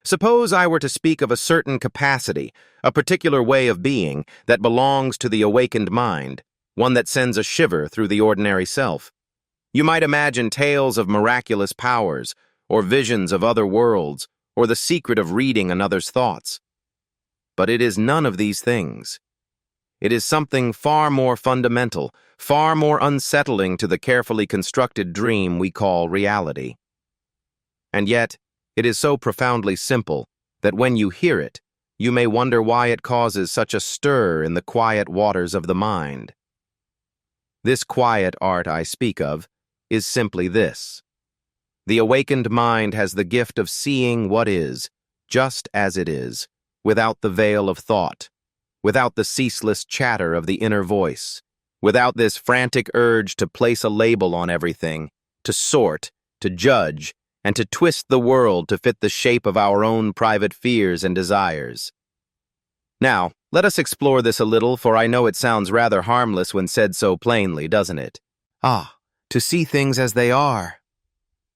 Suppose I were to speak of a certain capacity, a particular way of being that belongs to the awakened mind, one that sends a shiver through the ordinary self. You might imagine tales of miraculous powers, or visions of other worlds, or the secret of reading another's thoughts. But it is none of these things. It is something far more fundamental, far more unsettling to the carefully constructed dream we call reality. And yet, it is so profoundly simple that when you hear it, you may wonder why it causes such a stir in the quiet waters of the mind. This quiet art I speak of is simply this. The awakened mind has the gift of seeing what is, just as it is, without the veil of thought, without the ceaseless chatter of the inner voice, without this frantic urge to place a label on everything, to sort, to judge, and to twist the world to fit the shape of our own private fears and desires. Now, let us explore this a little, for I know it sounds rather harmless when said so plainly, doesn't it? Ah, to see things as they are.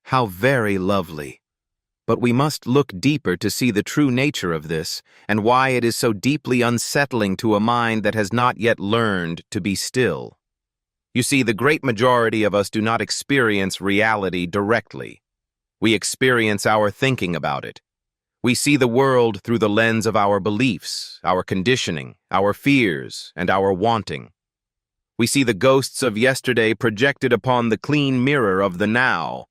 How very lovely. But we must look deeper to see the true nature of this, and why it is so deeply unsettling to a mind that has not yet learned to be still. You see, the great majority of us do not experience reality directly. We experience our thinking about it. We see the world through the lens of our beliefs, our conditioning, our fears, and our wanting. We see the ghosts of yesterday projected upon the clean mirror of the now.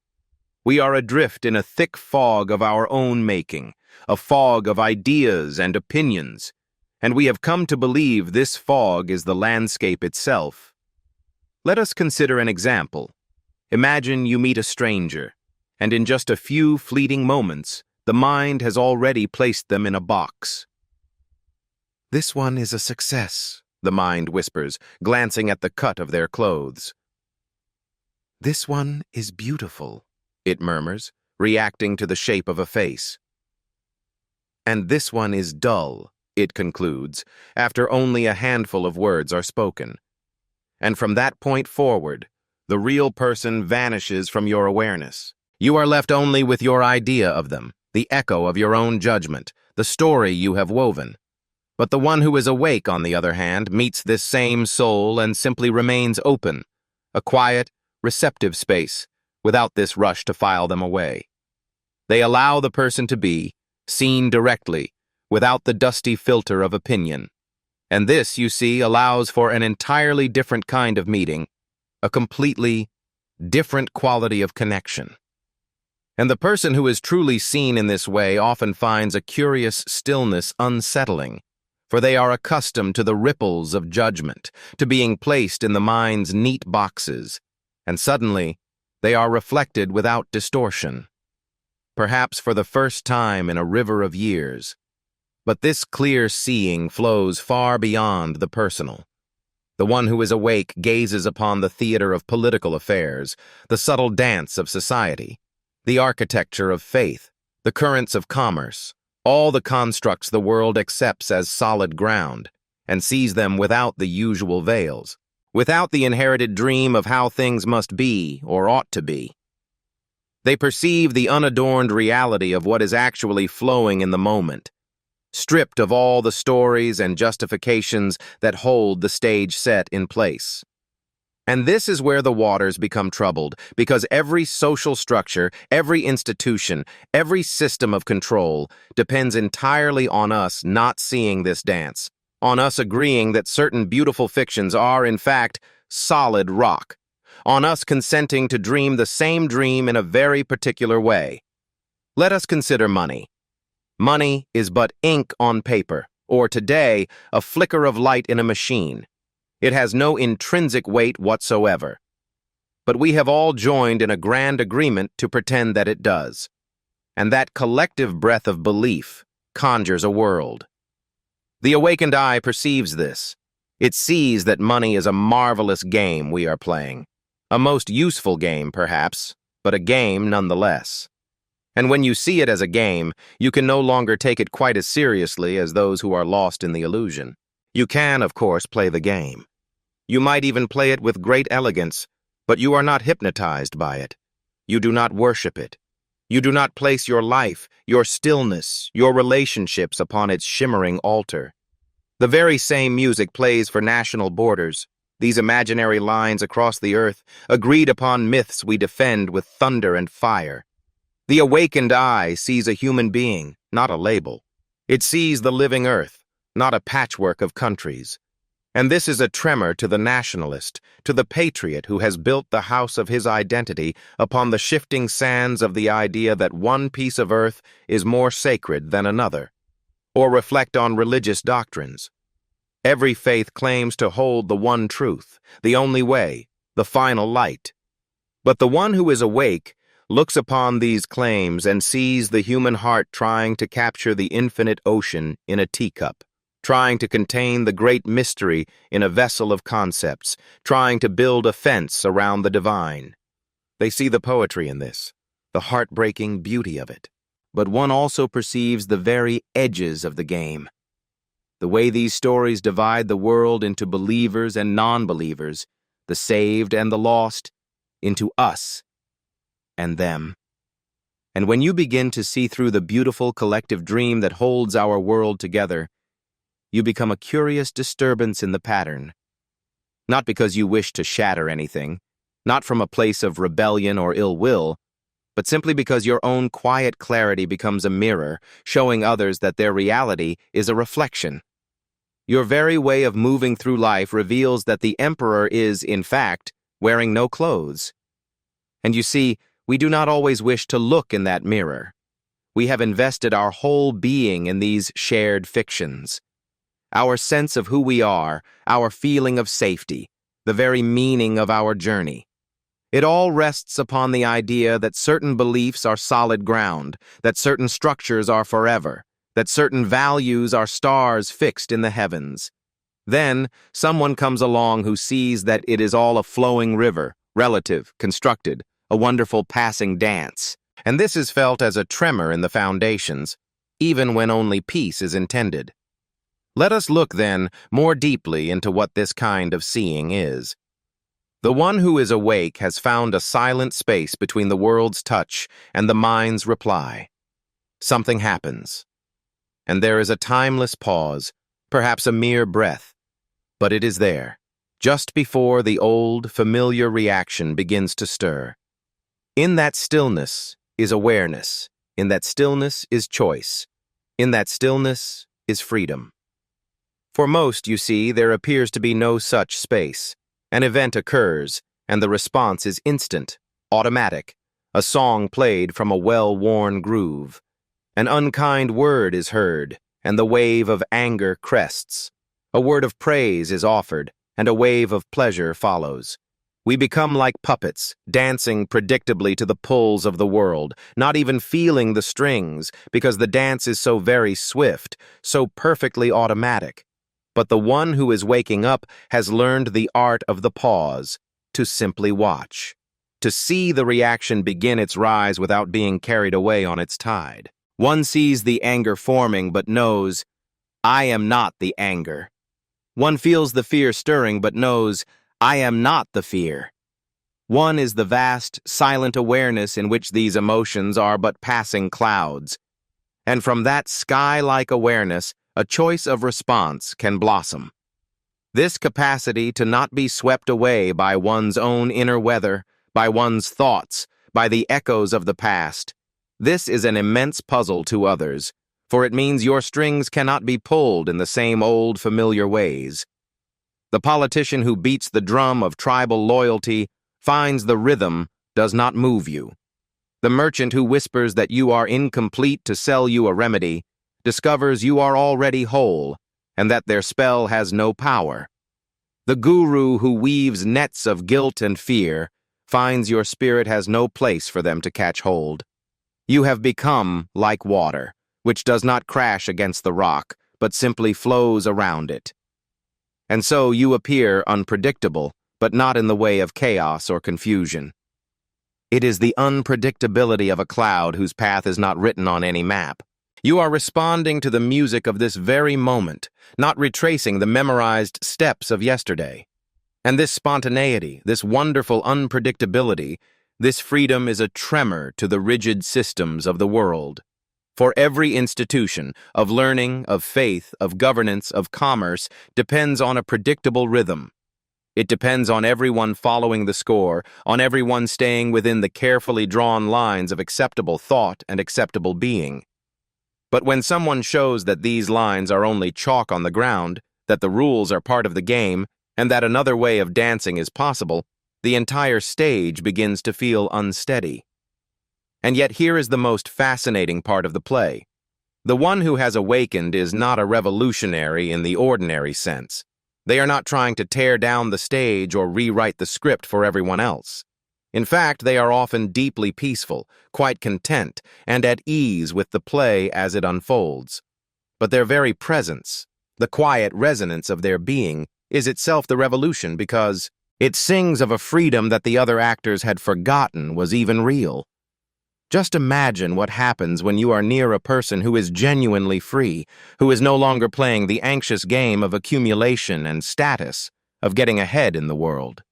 We are adrift in a thick fog of our own making, a fog of ideas and opinions, and we have come to believe this fog is the landscape itself. Let us consider an example. Imagine you meet a stranger, and in just a few fleeting moments, the mind has already placed them in a box. "This one is a success," the mind whispers, glancing at the cut of their clothes. "This one is beautiful," it murmurs, reacting to the shape of a face. "And this one is dull," it concludes, after only a handful of words are spoken. And from that point forward, the real person vanishes from your awareness. You are left only with your idea of them, the echo of your own judgment, the story you have woven. But the one who is awake, on the other hand, meets this same soul and simply remains open, a quiet, receptive space, without this rush to file them away. They allow the person to be, seen directly, without the dusty filter of opinion. And this, you see, allows for an entirely different kind of meeting, a completely different quality of connection. And the person who is truly seen in this way often finds a curious stillness unsettling, for they are accustomed to the ripples of judgment, to being placed in the mind's neat boxes, and suddenly they are reflected without distortion, perhaps for the first time in a river of years. But this clear seeing flows far beyond the personal. The one who is awake gazes upon the theater of political affairs, the subtle dance of society, the architecture of faith, the currents of commerce, all the constructs the world accepts as solid ground, and sees them without the usual veils, without the inherited dream of how things must be or ought to be. They perceive the unadorned reality of what is actually flowing in the moment, stripped of all the stories and justifications that hold the stage set in place. And this is where the waters become troubled, because every social structure, every institution, every system of control depends entirely on us not seeing this dance, on us agreeing that certain beautiful fictions are, in fact, solid rock, on us consenting to dream the same dream in a very particular way. Let us consider money. Money is but ink on paper, or today, a flicker of light in a machine. It has no intrinsic weight whatsoever. But we have all joined in a grand agreement to pretend that it does. And that collective breath of belief conjures a world. The awakened eye perceives this. It sees that money is a marvelous game we are playing. A most useful game, perhaps, but a game nonetheless. And when you see it as a game, you can no longer take it quite as seriously as those who are lost in the illusion. You can, of course, play the game. You might even play it with great elegance, but you are not hypnotized by it. You do not worship it. You do not place your life, your stillness, your relationships upon its shimmering altar. The very same music plays for national borders, these imaginary lines across the earth, agreed upon myths we defend with thunder and fire. The awakened eye sees a human being, not a label. It sees the living earth, not a patchwork of countries. And this is a tremor to the nationalist, to the patriot who has built the house of his identity upon the shifting sands of the idea that one piece of earth is more sacred than another. Or reflect on religious doctrines. Every faith claims to hold the one truth, the only way, the final light. But the one who is awake looks upon these claims and sees the human heart trying to capture the infinite ocean in a teacup, trying to contain the great mystery in a vessel of concepts, trying to build a fence around the divine. They see the poetry in this, the heartbreaking beauty of it. But one also perceives the very edges of the game. The way these stories divide the world into believers and non-believers, the saved and the lost, into us and them. And when you begin to see through the beautiful collective dream that holds our world together, you become a curious disturbance in the pattern. Not because you wish to shatter anything, not from a place of rebellion or ill will, but simply because your own quiet clarity becomes a mirror, showing others that their reality is a reflection. Your very way of moving through life reveals that the emperor is, in fact, wearing no clothes. And you see, we do not always wish to look in that mirror. We have invested our whole being in these shared fictions. Our sense of who we are, our feeling of safety, the very meaning of our journey. It all rests upon the idea that certain beliefs are solid ground, that certain structures are forever, that certain values are stars fixed in the heavens. Then, someone comes along who sees that it is all a flowing river, relative, constructed, a wonderful passing dance. And this is felt as a tremor in the foundations, even when only peace is intended. Let us look, then, more deeply into what this kind of seeing is. The one who is awake has found a silent space between the world's touch and the mind's reply. Something happens. And there is a timeless pause, perhaps a mere breath, but it is there, just before the old, familiar reaction begins to stir. In that stillness is awareness. In that stillness is choice. In that stillness is freedom. For most, you see, there appears to be no such space. An event occurs, and the response is instant, automatic, a song played from a well-worn groove. An unkind word is heard, and the wave of anger crests. A word of praise is offered, and a wave of pleasure follows. We become like puppets, dancing predictably to the pulls of the world, not even feeling the strings, because the dance is so very swift, so perfectly automatic. But the one who is waking up has learned the art of the pause, to simply watch, to see the reaction begin its rise without being carried away on its tide. One sees the anger forming but knows, I am not the anger. One feels the fear stirring but knows, I am not the fear. One is the vast, silent awareness in which these emotions are but passing clouds. And from that sky-like awareness, a choice of response can blossom. This capacity to not be swept away by one's own inner weather, by one's thoughts, by the echoes of the past, this is an immense puzzle to others, for it means your strings cannot be pulled in the same old familiar ways. The politician who beats the drum of tribal loyalty finds the rhythm does not move you. The merchant who whispers that you are incomplete to sell you a remedy discovers you are already whole, and that their spell has no power. The guru who weaves nets of guilt and fear finds your spirit has no place for them to catch hold. You have become like water, which does not crash against the rock, but simply flows around it. And so you appear unpredictable, but not in the way of chaos or confusion. It is the unpredictability of a cloud whose path is not written on any map. You are responding to the music of this very moment, not retracing the memorized steps of yesterday. And this spontaneity, this wonderful unpredictability, This freedom is a tremor to the rigid systems of the world. For every institution, of learning, of faith, of governance, of commerce, depends on a predictable rhythm. It depends on everyone following the score, on everyone staying within the carefully drawn lines of acceptable thought and acceptable being. But when someone shows that these lines are only chalk on the ground, that the rules are part of the game, and that another way of dancing is possible, the entire stage begins to feel unsteady. And yet here is the most fascinating part of the play. The one who has awakened is not a revolutionary in the ordinary sense. They are not trying to tear down the stage or rewrite the script for everyone else. In fact, they are often deeply peaceful, quite content, and at ease with the play as it unfolds. But their very presence, the quiet resonance of their being, is itself the revolution because it sings of a freedom that the other actors had forgotten was even real. Just imagine what happens when you are near a person who is genuinely free, who is no longer playing the anxious game of accumulation and status, of getting ahead in the world.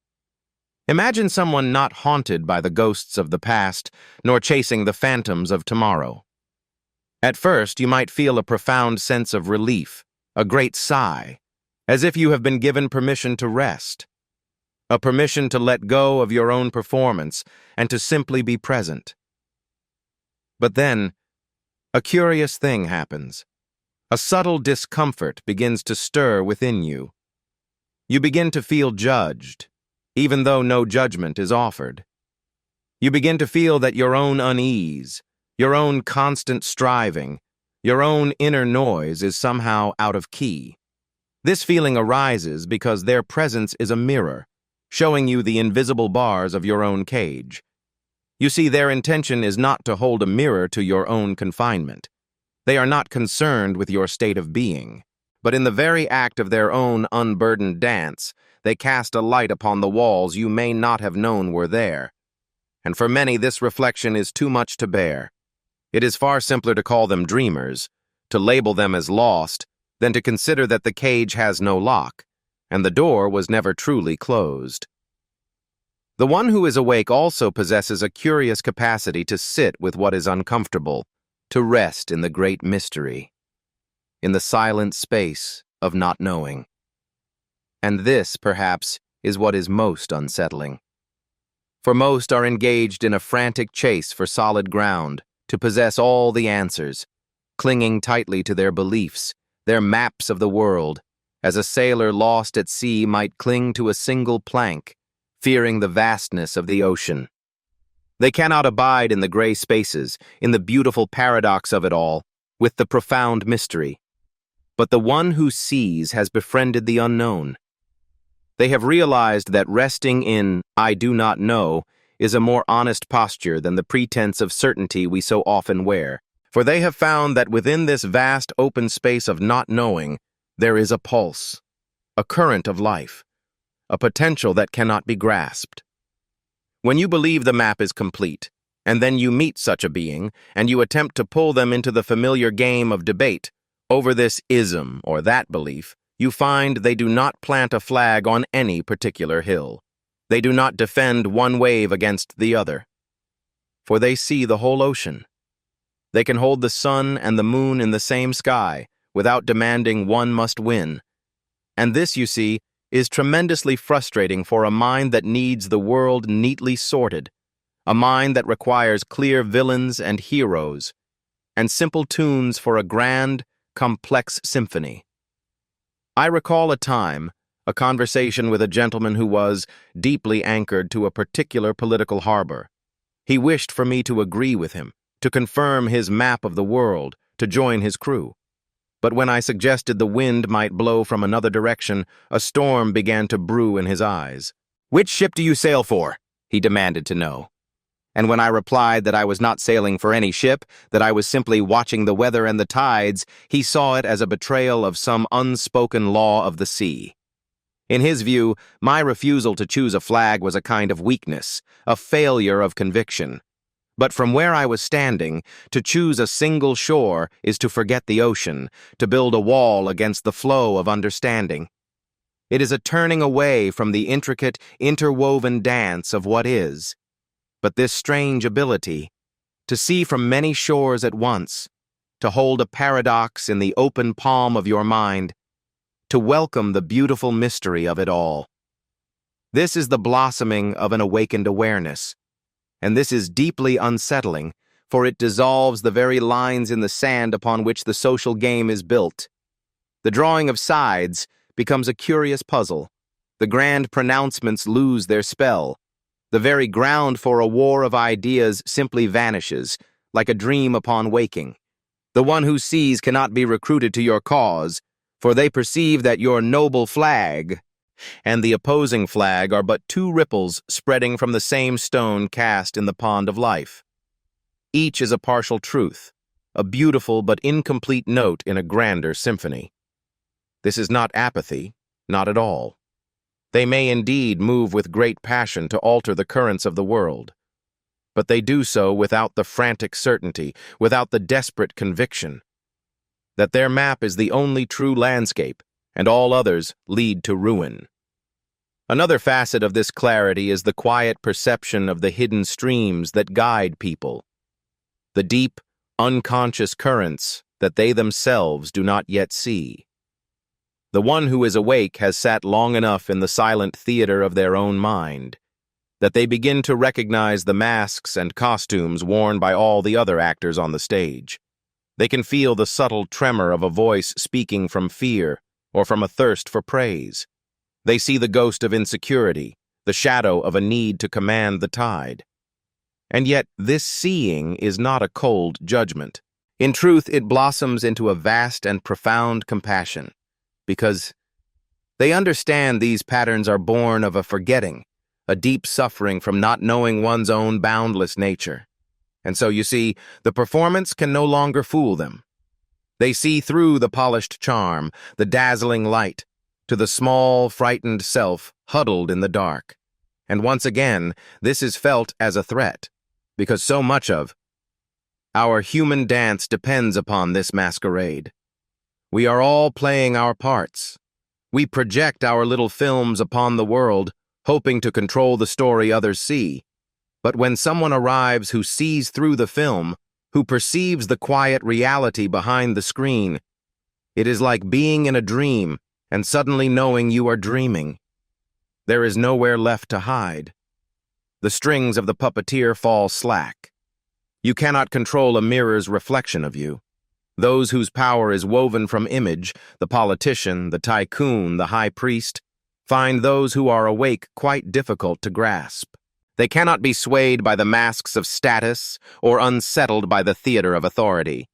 Imagine someone not haunted by the ghosts of the past, nor chasing the phantoms of tomorrow. At first, you might feel a profound sense of relief, a great sigh, as if you have been given permission to rest, a permission to let go of your own performance and to simply be present. But then, a curious thing happens. A subtle discomfort begins to stir within you. You begin to feel judged, even though no judgment is offered. You begin to feel that your own unease, your own constant striving, your own inner noise is somehow out of key. This feeling arises because their presence is a mirror, showing you the invisible bars of your own cage. You see, their intention is not to hold a mirror to your own confinement. They are not concerned with your state of being, but in the very act of their own unburdened dance, they cast a light upon the walls you may not have known were there. And for many, this reflection is too much to bear. It is far simpler to call them dreamers, to label them as lost, than to consider that the cage has no lock, and the door was never truly closed. The one who is awake also possesses a curious capacity to sit with what is uncomfortable, to rest in the great mystery, in the silent space of not knowing. And this, perhaps, is what is most unsettling. For most are engaged in a frantic chase for solid ground, to possess all the answers, clinging tightly to their beliefs, their maps of the world, as a sailor lost at sea might cling to a single plank, fearing the vastness of the ocean. They cannot abide in the gray spaces, in the beautiful paradox of it all, with the profound mystery. But the one who sees has befriended the unknown. They have realized that resting in "I do not know" is a more honest posture than the pretense of certainty we so often wear, for they have found that within this vast open space of not knowing, there is a pulse, a current of life, a potential that cannot be grasped. When you believe the map is complete, and then you meet such a being, and you attempt to pull them into the familiar game of debate over this ism or that belief, you find they do not plant a flag on any particular hill. They do not defend one wave against the other. For they see the whole ocean. They can hold the sun and the moon in the same sky without demanding one must win. And this, you see, is tremendously frustrating for a mind that needs the world neatly sorted, a mind that requires clear villains and heroes, and simple tunes for a grand, complex symphony. I recall a time, a conversation with a gentleman who was deeply anchored to a particular political harbor. He wished for me to agree with him, to confirm his map of the world, to join his crew. But when I suggested the wind might blow from another direction, a storm began to brew in his eyes. "Which ship do you sail for?" he demanded to know. And when I replied that I was not sailing for any ship, that I was simply watching the weather and the tides, he saw it as a betrayal of some unspoken law of the sea. In his view, my refusal to choose a flag was a kind of weakness, a failure of conviction. But from where I was standing, to choose a single shore is to forget the ocean, to build a wall against the flow of understanding. It is a turning away from the intricate, interwoven dance of what is. but this strange ability to see from many shores at once, to hold a paradox in the open palm of your mind, to welcome the beautiful mystery of it all. This is the blossoming of an awakened awareness, and this is deeply unsettling, for it dissolves the very lines in the sand upon which the social game is built. The drawing of sides becomes a curious puzzle. The grand pronouncements lose their spell. The very ground for a war of ideas simply vanishes, like a dream upon waking. The one who sees cannot be recruited to your cause, for they perceive that your noble flag and the opposing flag are but two ripples spreading from the same stone cast in the pond of life. Each is a partial truth, a beautiful but incomplete note in a grander symphony. This is not apathy, not at all. They may indeed move with great passion to alter the currents of the world, but they do so without the frantic certainty, without the desperate conviction that their map is the only true landscape, and all others lead to ruin. Another facet of this clarity is the quiet perception of the hidden streams that guide people, the deep, unconscious currents that they themselves do not yet see. The one who is awake has sat long enough in the silent theater of their own mind that they begin to recognize the masks and costumes worn by all the other actors on the stage. They can feel the subtle tremor of a voice speaking from fear or from a thirst for praise. They see the ghost of insecurity, the shadow of a need to command the tide. And yet this seeing is not a cold judgment. In truth, it blossoms into a vast and profound compassion, because they understand these patterns are born of a forgetting, a deep suffering from not knowing one's own boundless nature. And so, you see, the performance can no longer fool them. They see through the polished charm, the dazzling light, to the small, frightened self huddled in the dark. And once again, this is felt as a threat, because so much of our human dance depends upon this masquerade. We are all playing our parts. We project our little films upon the world, hoping to control the story others see. But when someone arrives who sees through the film, who perceives the quiet reality behind the screen, it is like being in a dream and suddenly knowing you are dreaming. There is nowhere left to hide. The strings of the puppeteer fall slack. You cannot control a mirror's reflection of you. Those whose power is woven from image, the politician, the tycoon, the high priest, find those who are awake quite difficult to grasp. They cannot be swayed by the masks of status or unsettled by the theater of authority.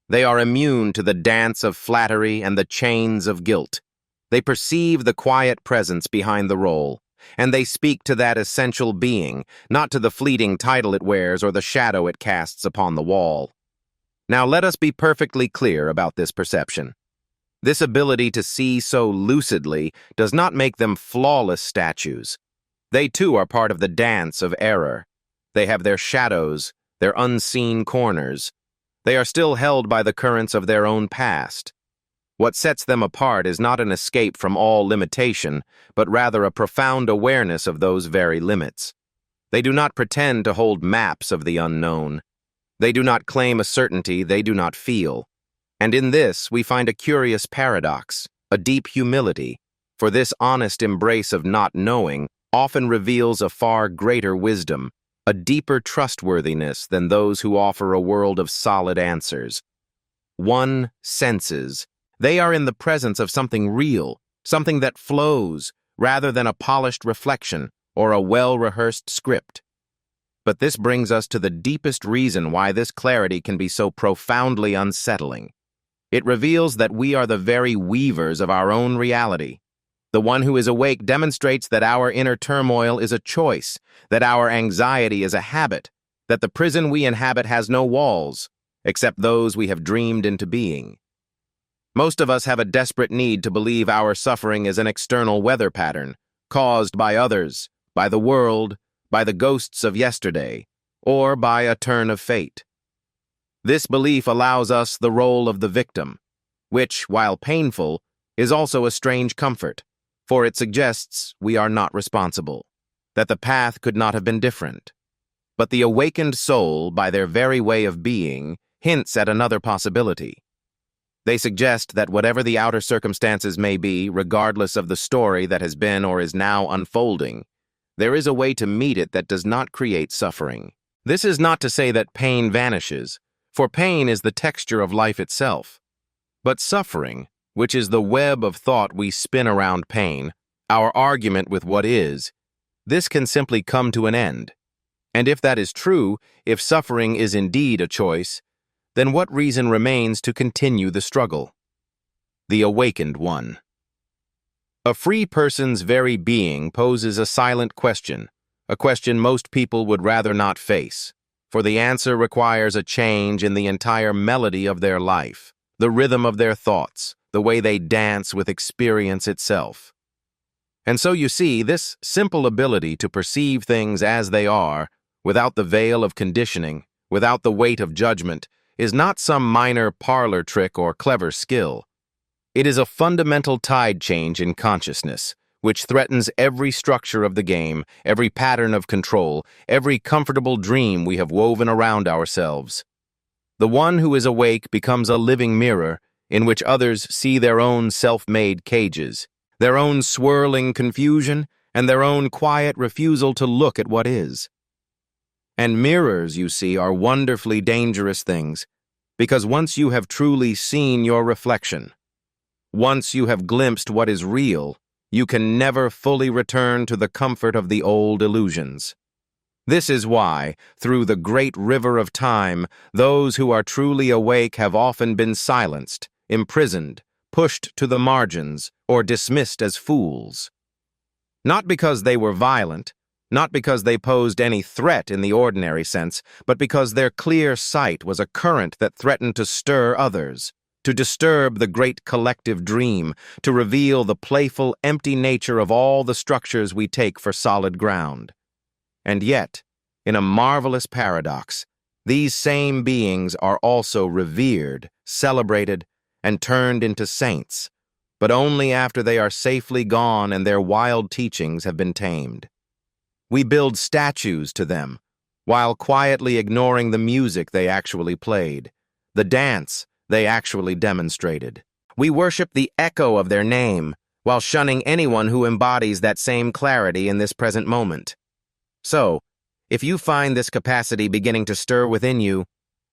They are immune to the dance of flattery and the chains of guilt. They perceive the quiet presence behind the role, and they speak to that essential being, not to the fleeting title it wears or the shadow it casts upon the wall. Now let us be perfectly clear about this perception. This ability to see so lucidly does not make them flawless statues. They too are part of the dance of error. They have their shadows, their unseen corners. They are still held by the currents of their own past. What sets them apart is not an escape from all limitation, but rather a profound awareness of those very limits. They do not pretend to hold maps of the unknown. They do not claim a certainty they do not feel. And in this we find a curious paradox, a deep humility, for this honest embrace of not knowing often reveals a far greater wisdom, a deeper trustworthiness than those who offer a world of solid answers. One senses. They are in the presence of something real, something that flows, rather than a polished reflection or a well-rehearsed script. But this brings us to the deepest reason why this clarity can be so profoundly unsettling. It reveals that we are the very weavers of our own reality. The one who is awake demonstrates that our inner turmoil is a choice, that our anxiety is a habit, that the prison we inhabit has no walls, except those we have dreamed into being. Most of us have a desperate need to believe our suffering is an external weather pattern, caused by others, by the world, by the ghosts of yesterday, or by a turn of fate. This belief allows us the role of the victim, which, while painful, is also a strange comfort, for it suggests we are not responsible, that the path could not have been different. But the awakened soul, by their very way of being, hints at another possibility. They suggest that whatever the outer circumstances may be, regardless of the story that has been or is now unfolding, there is a way to meet it that does not create suffering. This is not to say that pain vanishes, for pain is the texture of life itself. But suffering, which is the web of thought we spin around pain, our argument with what is, this can simply come to an end. And if that is true, if suffering is indeed a choice, then what reason remains to continue the struggle? The awakened one. A free person's very being poses a silent question, a question most people would rather not face, for the answer requires a change in the entire melody of their life, the rhythm of their thoughts, the way they dance with experience itself. And so you see, this simple ability to perceive things as they are, without the veil of conditioning, without the weight of judgment, is not some minor parlor trick or clever skill. It is a fundamental tide change in consciousness, which threatens every structure of the game, every pattern of control, every comfortable dream we have woven around ourselves. The one who is awake becomes a living mirror in which others see their own self-made cages, their own swirling confusion, and their own quiet refusal to look at what is. And mirrors, you see, are wonderfully dangerous things, because once you have truly seen your reflection, once you have glimpsed what is real, you can never fully return to the comfort of the old illusions. This is why, through the great river of time, those who are truly awake have often been silenced, imprisoned, pushed to the margins, or dismissed as fools. Not because they were violent, not because they posed any threat in the ordinary sense, but because their clear sight was a current that threatened to stir others, to disturb the great collective dream, to reveal the playful, empty nature of all the structures we take for solid ground. And yet, in a marvelous paradox, these same beings are also revered, celebrated, and turned into saints, but only after they are safely gone and their wild teachings have been tamed. We build statues to them, while quietly ignoring the music they actually played, the dance they actually demonstrated. We worship the echo of their name, while shunning anyone who embodies that same clarity in this present moment. So, if you find this capacity beginning to stir within you,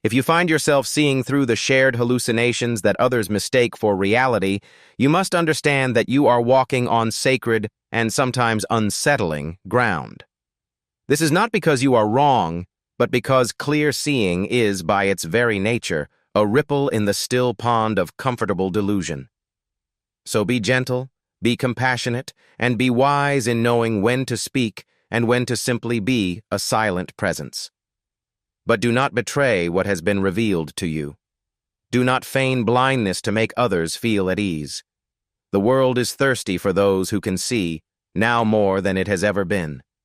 if you find yourself seeing through the shared hallucinations that others mistake for reality, you must understand that you are walking on sacred and sometimes unsettling ground. This is not because you are wrong, but because clear seeing is, by its very nature, a ripple in the still pond of comfortable delusion. So be gentle, be compassionate, and be wise in knowing when to speak and when to simply be a silent presence. But do not betray what has been revealed to you. Do not feign blindness to make others feel at ease. The world is thirsty for those who can see, now more than it has ever been.